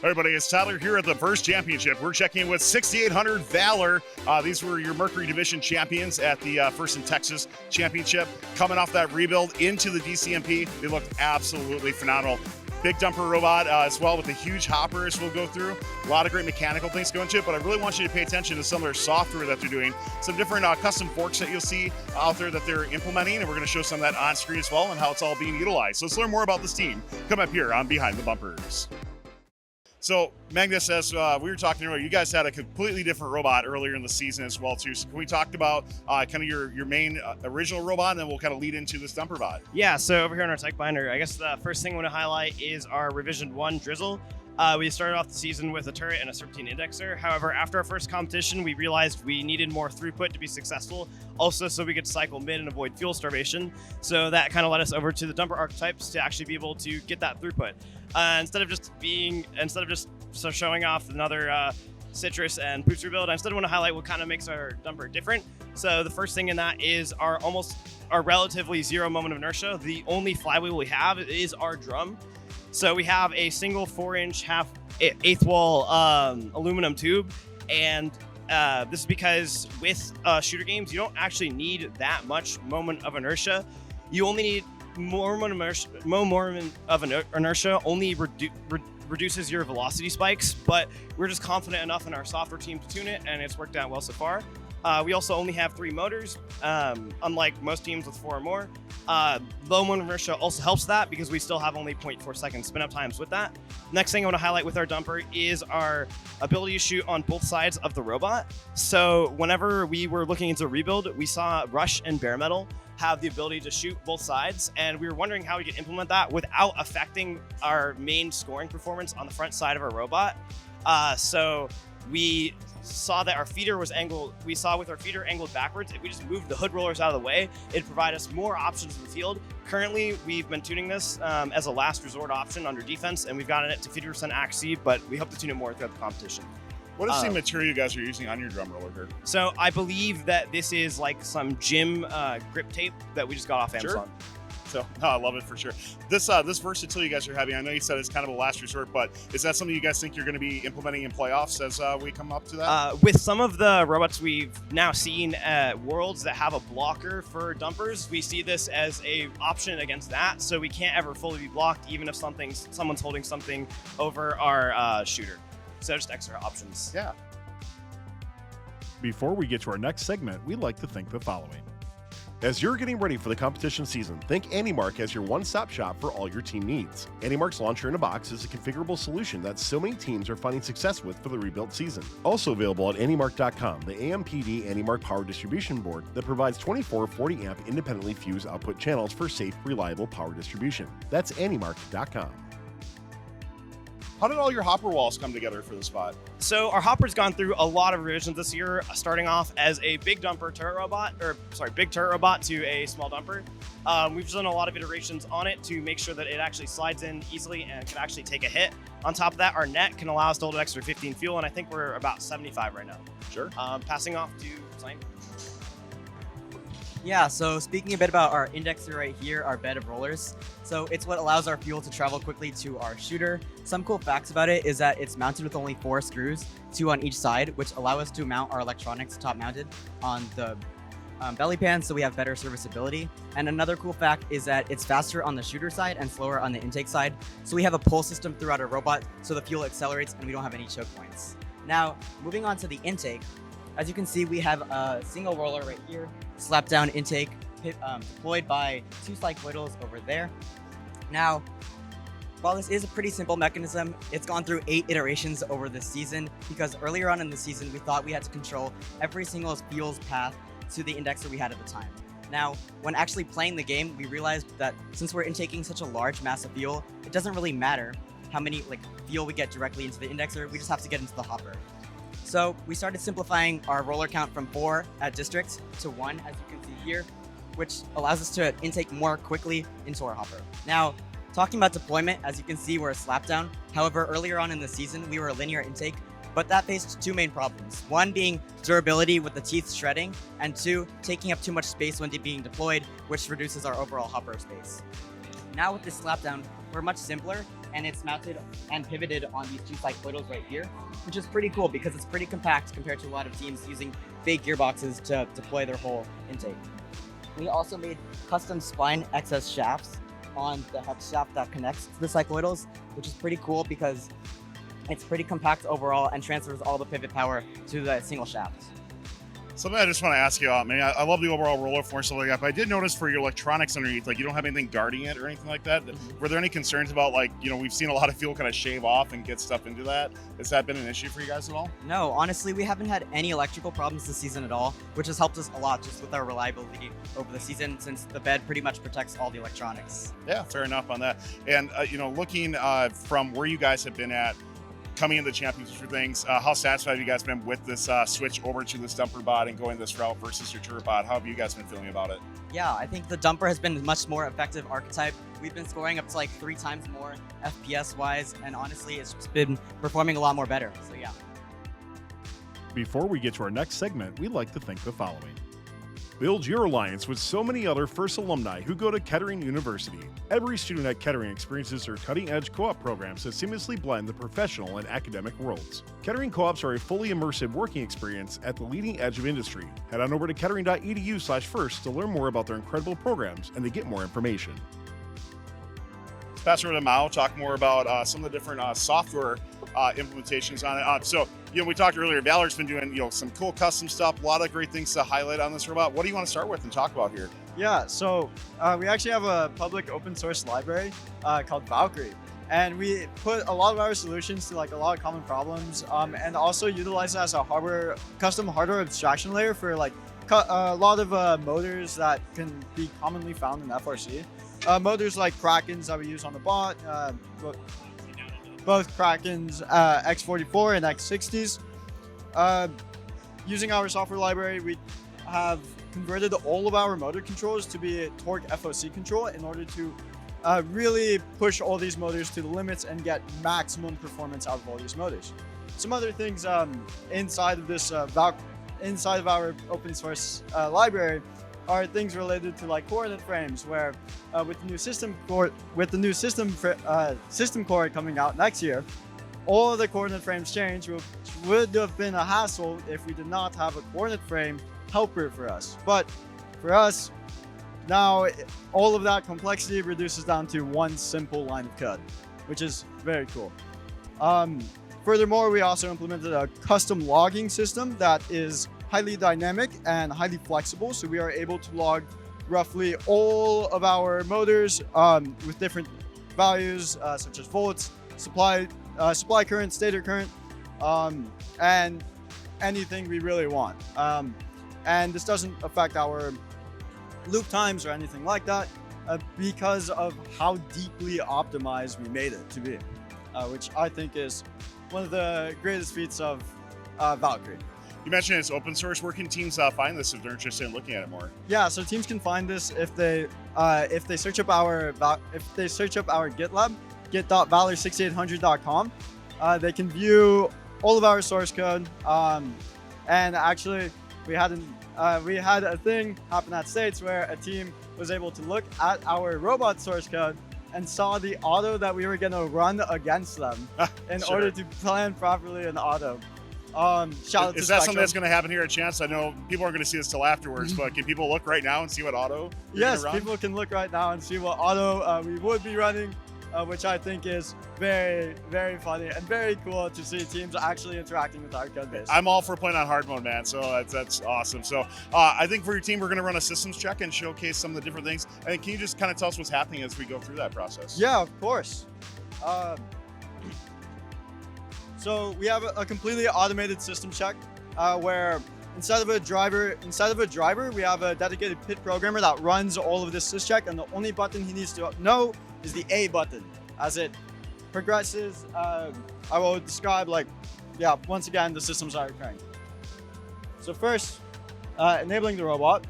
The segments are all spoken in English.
Everybody, it's Tyler here at the first championship. We're checking in with 6,800 Valor. These were your Mercury Division champions at the First in Texas Championship. Coming off that rebuild into the DCMP, they looked absolutely phenomenal. Big dumper robot as well with the huge hoppers we'll go through. A lot of great mechanical things going to it, but I really want you to pay attention to some of their software that they're doing. Some different custom forks that you'll see out there that they're implementing, and we're going to show some of that on screen as well and how it's all being utilized. So let's learn more about this team. Come up here on Behind the Bumpers. So Magnus, as we were talking earlier, you guys had a completely different robot earlier in the season as well too. So can we talk about kind of your main original robot, and then we'll kind of lead into this dumper bot? Yeah, so over here on our tech binder, I guess the first thing I want to highlight is our Revision 1 Drizzle. We started off the season with a turret and a serpentine indexer. However, after our first competition, we realized we needed more throughput to be successful, also so we could cycle mid and avoid fuel starvation. So that kind of led us over to the dumper archetypes to actually be able to get that throughput. Instead of just showing off another citrus and poops rebuild, I instead want to highlight what kind of makes our dumper different. So the first thing in that is our relatively zero moment of inertia. The only flywheel we have is our drum. So we have a single 4-inch eighth wall aluminum tube, and this is because with shooter games, you don't actually need that much moment of inertia. You only need more moment of inertia only reduces your velocity spikes, but we're just confident enough in our software team to tune it, and it's worked out well so far. We also only have 3 motors, unlike most teams with 4 or more. Low moment of inertia also helps that because we still have only 0.4 second spin up times with that. Next thing I want to highlight with our dumper is our ability to shoot on both sides of the robot. So whenever we were looking into a rebuild, we saw Rush and Bare Metal have the ability to shoot both sides, and we were wondering how we could implement that without affecting our main scoring performance on the front side of our robot. So we saw that our feeder was angled. We saw with our feeder angled backwards, if we just moved the hood rollers out of the way, it'd provide us more options in the field. Currently, we've been tuning this as a last resort option under defense, and we've gotten it to 50% accuracy, but we hope to tune it more throughout the competition. What is the material you guys are using on your drum roller here? So I believe that this is like some gym grip tape that we just got off Amazon. Sure. So I love it for sure. This versatility you guys are having, I know you said it's kind of a last resort, but is that something you guys think you're going to be implementing in playoffs as we come up to that? With some of the robots we've now seen at Worlds that have a blocker for dumpers, we see this as a option against that, so we can't ever fully be blocked even if someone's holding something over our shooter. So just extra options. Yeah. Before we get to our next segment, we'd like to thank the following. As you're getting ready for the competition season, think AndyMark as your one-stop shop for all your team needs. AndyMark's Launcher in a Box is a configurable solution that so many teams are finding success with for the rebuilt season. Also available at AndyMark.com, the AMPD AndyMark power distribution board that provides 24 40-amp independently fused output channels for safe, reliable power distribution. That's AndyMark.com. How did all your hopper walls come together for this spot? So our hopper's gone through a lot of revisions this year, starting off as a big turret robot to a small dumper. We've done a lot of iterations on it to make sure that it actually slides in easily and can actually take a hit. On top of that, our net can allow us to hold an extra 15 fuel, and I think we're about 75 right now. Sure. Passing off to Simon. Yeah, so speaking a bit about our indexer right here, our bed of rollers. So it's what allows our fuel to travel quickly to our shooter. Some cool facts about it is that it's mounted with only 4 screws, 2 on each side, which allow us to mount our electronics top mounted on the belly pan, so we have better serviceability. And another cool fact is that it's faster on the shooter side and slower on the intake side. So we have a pull system throughout our robot, so the fuel accelerates and we don't have any choke points. Now, moving on to the intake, as you can see, we have a single roller right here, slap down intake, deployed by 2 cycloidals over there. Now, while this is a pretty simple mechanism, it's gone through 8 iterations over this season because earlier on in the season, we thought we had to control every single fuel's path to the indexer we had at the time. Now, when actually playing the game, we realized that since we're intaking such a large mass of fuel, it doesn't really matter how many fuel we get directly into the indexer, we just have to get into the hopper. So we started simplifying our roller count from 4 at district to 1, as you can see here, which allows us to intake more quickly into our hopper. Now, talking about deployment, as you can see, we're a slapdown. However, earlier on in the season, we were a linear intake, but that faced 2 main problems. 1 being durability with the teeth shredding, and 2, taking up too much space when being deployed, which reduces our overall hopper space. Now with this slapdown, we're much simpler, and it's mounted and pivoted on these two cycloidals right here, which is pretty cool because it's pretty compact compared to a lot of teams using fake gearboxes to deploy their whole intake. We also made custom spline excess shafts on the hex shaft that connects to the cycloidals, which is pretty cool because it's pretty compact overall and transfers all the pivot power to the single shaft. Something I just want to ask you about, man. I love the overall roller form stuff like that, but I did notice for your electronics underneath, like you don't have anything guarding it or anything like that. Were there any concerns about, like, you know, we've seen a lot of fuel kind of shave off and get stuff into that. Has that been an issue for you guys at all? No, honestly, we haven't had any electrical problems this season at all, which has helped us a lot just with our reliability over the season since the bed pretty much protects all the electronics. Yeah, fair enough on that. And, you know, looking from where you guys have been at, coming into the championship for things, how satisfied have you guys been with this switch over to this dumper bot and going this route versus your turret bot? How have you guys been feeling about it? Yeah, I think the dumper has been a much more effective archetype. We've been scoring up to like 3 times more FPS wise, and honestly, it's just been performing a lot more better. So yeah. Before we get to our next segment, we'd like to thank the following. Build your alliance with so many other FIRST alumni who go to Kettering University. Every student at Kettering experiences their cutting-edge co-op programs that seamlessly blend the professional and academic worlds. Kettering co-ops are a fully immersive working experience at the leading edge of industry. Head on over to kettering.edu/first to learn more about their incredible programs and to get more information. Let's pass over to Mao, talk more about some of the different software implementations on it. So, you know, we talked earlier, Valor's been doing, you know, some cool custom stuff, a lot of great things to highlight on this robot. What do you want to start with and talk about here? Yeah, so we actually have a public open source library called Valor, and we put a lot of our solutions to like a lot of common problems, and also utilize it as a custom hardware abstraction layer for like a lot of motors that can be commonly found in FRC. Motors like Krakens that we use on the bot, both Krakens X44 and X60s. Using our software library, we have converted all of our motor controls to be a torque FOC control in order to really push all these motors to the limits and get maximum performance out of all these motors. Some other things inside of this inside of our open source library are things related to like coordinate frames, where with the new system core coming out next year, all of the coordinate frames change, which would have been a hassle if we did not have a coordinate frame helper for us. But for us, now all of that complexity reduces down to one simple line of code, which is very cool. Furthermore, we also implemented a custom logging system that is highly dynamic and highly flexible, so we are able to log roughly all of our motors with different values, such as volts, supply current, stator current, and anything we really want. And this doesn't affect our loop times or anything like that because of how deeply optimized we made it to be, which I think is one of the greatest feats of Valkyrie. You mentioned it's open source. Where can teams find this if they're interested in looking at it more? Yeah, so teams can find this if they search up our GitLab, git.valor6800.com. They can view all of our source code. And actually, we had a thing happen at States where a team was able to look at our robot source code and saw the auto that we were going to run against them in order to plan properly an auto. Shout out to Is that something Spectrum. that's going to happen here at Chance? I know people aren't going to see this till afterwards, but can people look right now and see what auto you're Yes, gonna run? people can look right now and see what auto we would be running, which I think is very, very funny and very cool to see teams actually interacting with our code base. I'm all for playing on hard mode, man. So that's awesome. So I think for your team, we're going to run a systems check and showcase some of the different things. And can you just kind of tell us what's happening as we go through that process? Yeah, of course. So we have a completely automated system check where instead of a driver, we have a dedicated pit programmer that runs all of this syscheck, and the only button he needs to know is the A button. As it progresses, I will describe once again, the systems are occurring. So first, enabling the robot.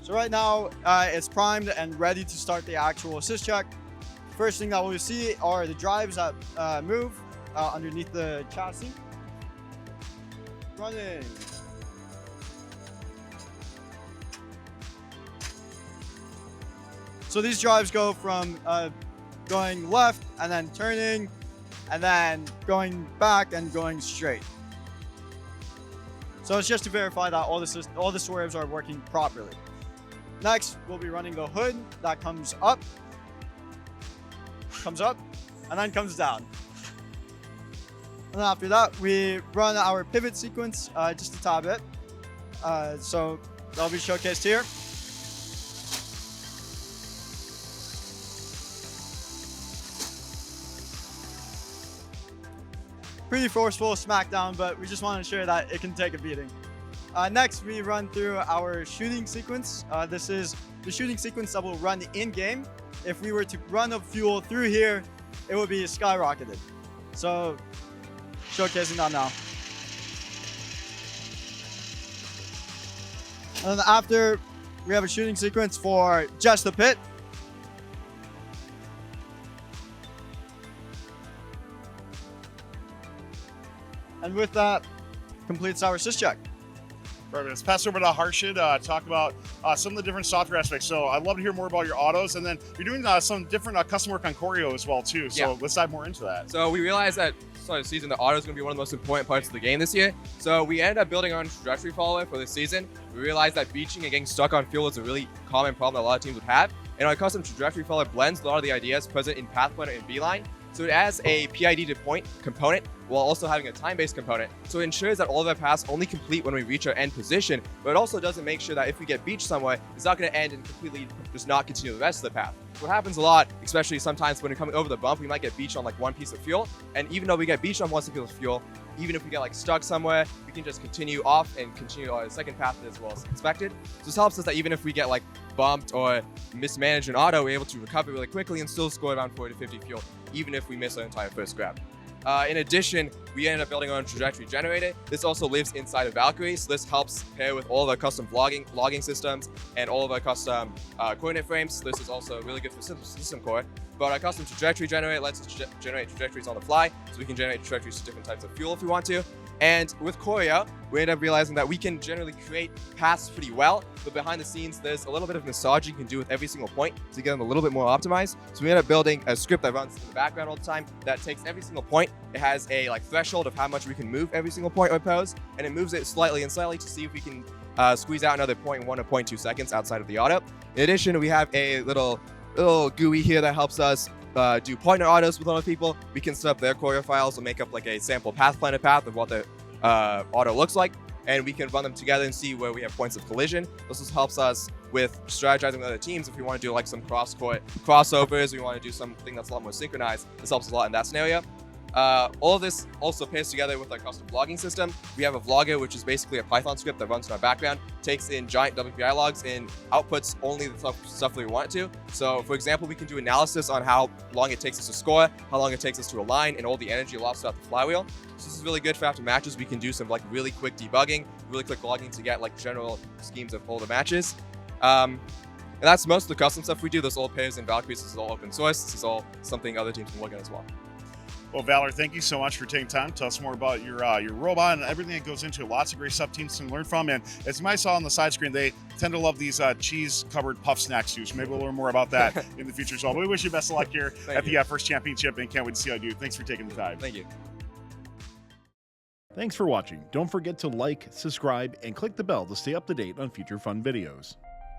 So right now, it's primed and ready to start the actual syscheck. First thing that we'll see are the drives that move underneath the chassis. Running. So these drives go from going left and then turning and then going back and going straight. So it's just to verify that all the swerves are working properly. Next, we'll be running the hood that comes up, and then comes down. And then after that, we run our pivot sequence just a tad bit. So that'll be showcased here. Pretty forceful smackdown, but we just want to show you that it can take a beating. Next, we run through our shooting sequence. This is the shooting sequence that will run in-game. If we were to run up fuel through here, it would be skyrocketed. So, showcasing that now. And then after, we have a shooting sequence for just the pit. And with that, completes our sys-check. Perfect. Let's pass over to Harshid, talk about some of the different software aspects. So I'd love to hear more about your autos, and then you're doing some different custom work on Choreo as well too. So let's dive more into that. So we realized that start of the season, the auto is going to be one of the most important parts of the game this year. So we ended up building our own trajectory follower for this season. We realized that beaching and getting stuck on fuel is a really common problem that a lot of teams would have. And our custom trajectory follower blends a lot of the ideas present in Pathfinder and Beeline. So it adds a PID to point component while also having a time-based component. So it ensures that all of our paths only complete when we reach our end position, but it also doesn't make sure that if we get beached somewhere, it's not going to end and completely just not continue the rest of the path. So what happens a lot, especially sometimes when we're coming over the bump, we might get beached on like one piece of fuel. And even though we get beached on one piece of fuel, even if we get like stuck somewhere, we can just continue off and continue our second path as well as expected. So this helps us that even if we get like bumped or mismanaged an auto, we're able to recover really quickly and still score around 40 to 50 fuel, even if we miss our entire first grab. In addition, we ended up building our own trajectory generator. This also lives inside of Valkyrie, so this helps pair with all of our custom logging systems and all of our custom coordinate frames. So this is also really good for system core. But our custom trajectory generator lets us generate trajectories on the fly, so we can generate trajectories to different types of fuel if we want to. And with Choreo, we ended up realizing that we can generally create paths pretty well, but behind the scenes, there's a little bit of massaging you can do with every single point to get them a little bit more optimized. So we ended up building a script that runs in the background all the time that takes every single point. It has a threshold of how much we can move every single point or pose, and it moves it slightly and slightly to see if we can squeeze out another 0.1 or 0.2 seconds outside of the auto. In addition, we have a little GUI here that helps us do partner autos with other people. We can set up their Choreo files and make up like a sample Pathfinder path of what the auto looks like, and we can run them together and see where we have points of collision. This just helps us with strategizing with other teams. If we want to do like some cross-court crossovers, we want to do something that's a lot more synchronized. This helps a lot in that scenario. All of this also pairs together with our custom logging system. We have a vlogger, which is basically a Python script that runs in our background, takes in giant WPI logs and outputs only the stuff that we want it to. So for example, we can do analysis on how long it takes us to score, how long it takes us to align, and all the energy lost throughout the flywheel. So this is really good for after matches. We can do some like really quick debugging, really quick logging to get like general schemes of all the matches. And that's most of the custom stuff we do. This all pairs in Valkyrie. This is all open source. This is all something other teams can look at as well. Well, Valor, thank you so much for taking time to tell us more about your robot and everything that goes into it. Lots of great stuff teams can learn from. And as you might saw on the side screen, they tend to love these cheese-covered puff snacks too. So maybe we'll learn more about that in the future as well. But we wish you best of luck here at the first championship, and can't wait to see how you do. Thanks for taking the time. Thank you. Thanks for watching. Don't forget to like, subscribe, and click the bell to stay up to date on future fun videos.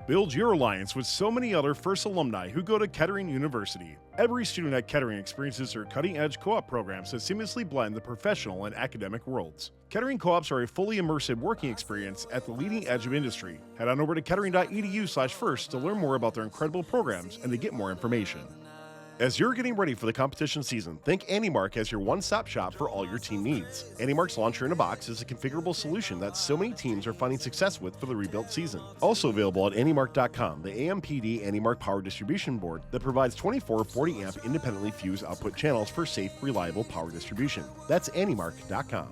Build your alliance with so many other FIRST alumni who go to Kettering University. Every student at Kettering experiences their cutting-edge co-op programs that seamlessly blend the professional and academic worlds. Kettering co-ops are a fully immersive working experience at the leading edge of industry. Head on over to kettering.edu/first to learn more about their incredible programs and to get more information. As you're getting ready for the competition season, think AndyMark as your one-stop shop for all your team needs. AndyMark's Launcher in a Box is a configurable solution that so many teams are finding success with for the rebuilt season. Also available at AndyMark.com, the AMPD AndyMark power distribution board that provides 24 40-amp independently fused output channels for safe, reliable power distribution. That's AndyMark.com.